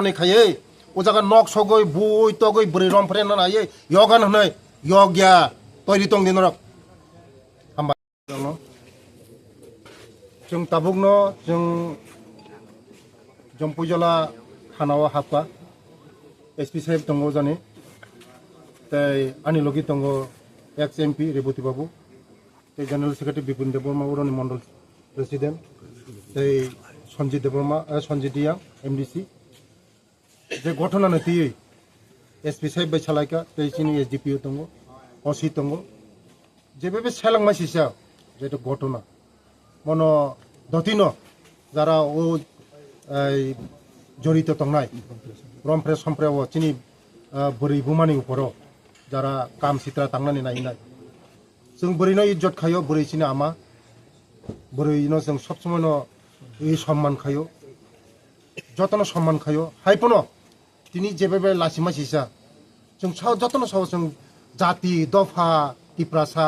moni khaye o jaga nok sogoi bui togoi buri rom fren na ye yogan hnai yogya toiri tong din rok hamba no jung tabukno jung Jompujala Hanawa Hapa SP Sahib Tongo Jani tai Anilogi Tongo ex MP Reboti Babu tai General Secretary Bipin Deborma Urani Mondol President tai Sanjay Deborma Sanjay Diang MDC je gotona nati SP Sahib bai chalaika tai chini SDPO Tongo OC Tongo je bebe selang masisa je to gotona mono dotino jara o জড়িত তংনাই রমফ্রে সম্প্রেও চিনি বরি বুমানি উপরও যারা কাম সিত্রা তাংনানি নাইনাই जों बोरैनो इज्जत खायो बोरै चिनि आमा बोरैनो जों सब समयनो এই সম্মান খাयो যতনো সম্মান খাयो हाइपनो তিনি जेबेबे लासिमा सिसा जों साव যতনো साव जों জাতি দফা টিপ্রাসা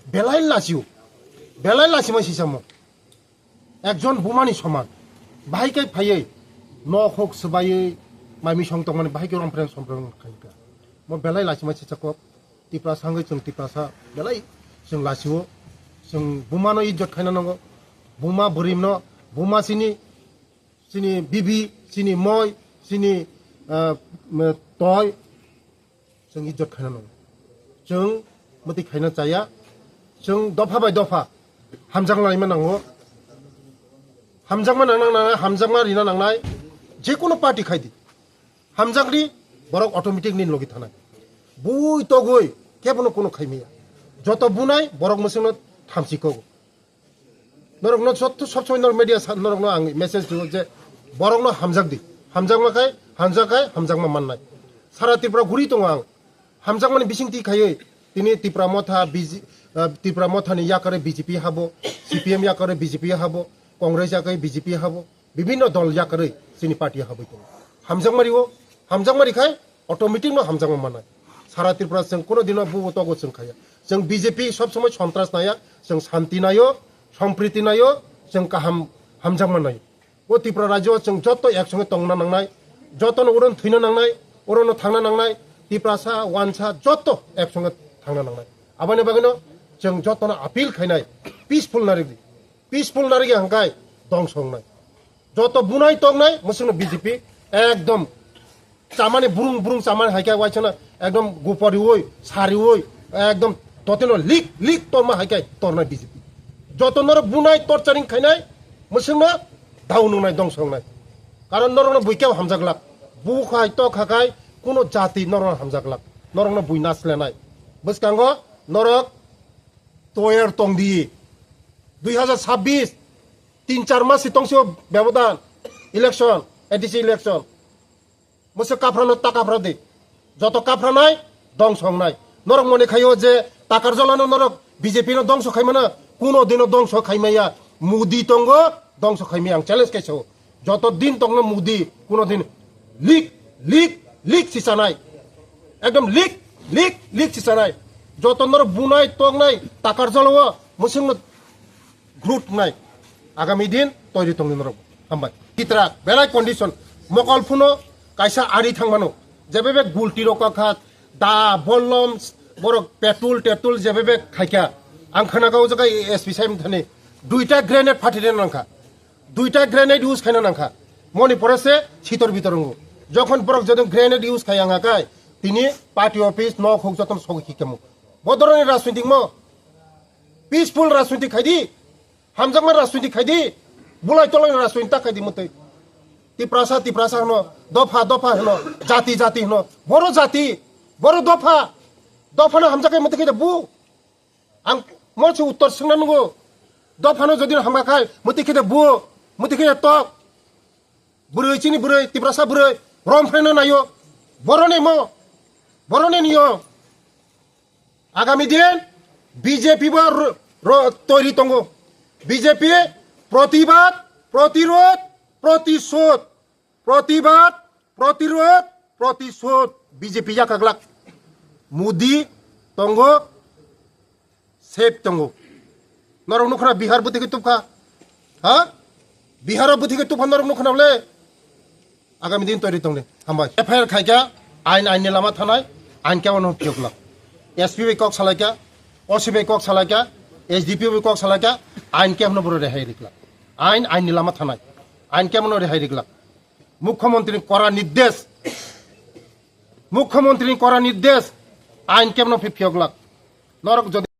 বেলাই লাসিमा सिसामो একজন বুমানি সমান bahai phayai no khok sbai mami song tong mani bahai ke rom preng sompreng khaika mo belai lachima chichakop tipra sangai chung tipra sa belai chung lasiwo chung bumano izzat khaina nango buma burimno buma sini bibi sini moy sini toy chung izzat khaina nango chung mati khaina chaya chung dofa bai dofa hamjang lai manango 함장만 나나나 함장만 리나 나나이 제코노 파티 খাইদি 함장리 বরক automatic নিন লগি থানাই বুই তো গই কেবনো কোনো খাইমিয়া যত বুনাই বরক মসিনো থামসিকো নরক ন সত্য সব সময় নর মিডিয়া নরক ন আং মেসেজ দিও যে বরক ন হামজাক দি হামজাকমা খাই হামজাকমা মাননাই সারা ত্রিপুরা ঘুরি তো আং হামজাকমানি বিসিংতি খাইয়ে তিনি ত্রিপুরা মথানি ইয়াকারে বিজেপি হাবো সিপিএম ইয়াকারে বিজেপি হাবো কংগ্রেস যাকে বিজেপি হাবো বিভিন্ন দল যাকে চিনি পার্টি হাবো হামজাংমারি খাই অটোমেটিক ন হামজাংমা মানায় সারা ত্রিপুরা जों কোনো দিন বুবো তগো जों খায়া जों বিজেপি সব সময় সন্ত্রাস নায়া जों শান্তি নাयो সম্প্রীতি নাयो जों কাহাম হামজাংমা নাयो ও ত্রিপুরা রাজ্য जों যত একসঙ্গে তংনা নাংনাই যতন উরন থুইনা নাংনাই উরন থাংনা নাংনাই ত্রিপুরাসা ওয়ানসা যত একসঙ্গে থাংনা নাংনাই আবানি বাগিনো जों যতন আপিল খাইনাই পিসফুল নারী হাঙ্কাই দংসংনাই যত বুনাই তংনাই মসুন বিজেপি একদম চামানে বুরুং চামানে হাইকাই ওয়াইছনা একদম গোপরি ওই সারি ওই একদম ততেন লিক তরমা হাইকাই তরনাই বিজেপি যত নর বুনাই টর্চারিং খাইনাই মসুন দাউনুনাই দংসংনাই কারণ নরন বইকেও হামজাগলাক বু খাই ত খাকাই কোনো জাতি নরন হামজাগলাক নরন বই নাসলেনাই বসকাঙ্গ নরক তয়ের তংদি 2026 3-4 মাস সিতংসি ব্যবধান ইলেকশন এডিসি ইলেকশন মসে কাফরানো টাকা দে যত কাফরা নাই দংসং নাই নরক মনে খাইও যে টাকার জ্বলানো নরক বিজেপি নো দংস খাইমানা কোনো দিনও দংস খাইমাইয়া মুদি তঙ্গ দংস খাইমি আং চ্যালেঞ্জ কাইছো যত দিন তঙ্গ মুদি কোনো দিন লিক সিসা নাই একদম লিক সিসা নাই যত নর বুনাই তং নাই টাকার জ্বলাও মসিং গ্রুট নাই আগামী দিন তৈরি তংনি নরক হামবাই কিতরা বেলাই কন্ডিশন মকল ফুনো কাইসা আরি থাংমানো যেভাবে গুলটি রকাখাত দা বললম বড় পেট্রোল যেভাবে খাইকা আং খানাগাও জায়গায় এসপি সাহেব থানে দুইটা গ্রেনেড ফাটিদেন নাংখা দুইটা গ্রেনেড ইউজ খাইনা নাংখা মনে পড়েছে শীতর বিতরঙ্গ যখন বরক যখন গ্রেনেড ইউজ খাই আঙাকায় তিনি পার্টি অফিস ন হোক যতন সগি খিকেমু বদরনের রাজনৈতিক ম পিসফুল রাজনৈতিক খাইদি হামজাংমা রাজনৈতিক খাইদি বুলাই তলাই রাজনৈতিক খাইদি মতে টিপ্রাসা হনো দফা হনো জাতি হনো বড় দফা না হামজাকাই মতে খাইদা বু আং মরছে উত্তর সোংনানগো দফানো যদি হামগাখাই মতে খাইদা বু মতে খাইদা তক বুড়ই চিনি বুড়ই টিপ্রাসা বুড়ই রম ফ্রেনো নাইও বরনে নিও আগামী দিন বিজেপি তৈরি তঙ্গ বিজেপি প্রতিবাদ প্রতিশোধ বিজেপি জাকাগলাক মুদি তঙ্গ সেফ তঙ্গ নরক নুখনা বিহার বুথিকে তুফা হ্যাঁ বিহার বুথিকে তুফা নরক নুখনা বলে আগামী দিন তৈরি তংনি হামবাই এফআইআর খাইকা আইননি লামা থানায় আইন কেমন ফিয়কলাক এসপি কক সালাইকা অসিবি কক সালাইকা এসডিপি কক সালাইকা আইন কেমন বড় রেহাই রিকলাক আইননি লামা থানায় আইন কেমন রেহাই রিকলাক মুখ্যমন্ত্রী করা নির্দেশ আইন কেমন ফিয়কলাক নরক যদি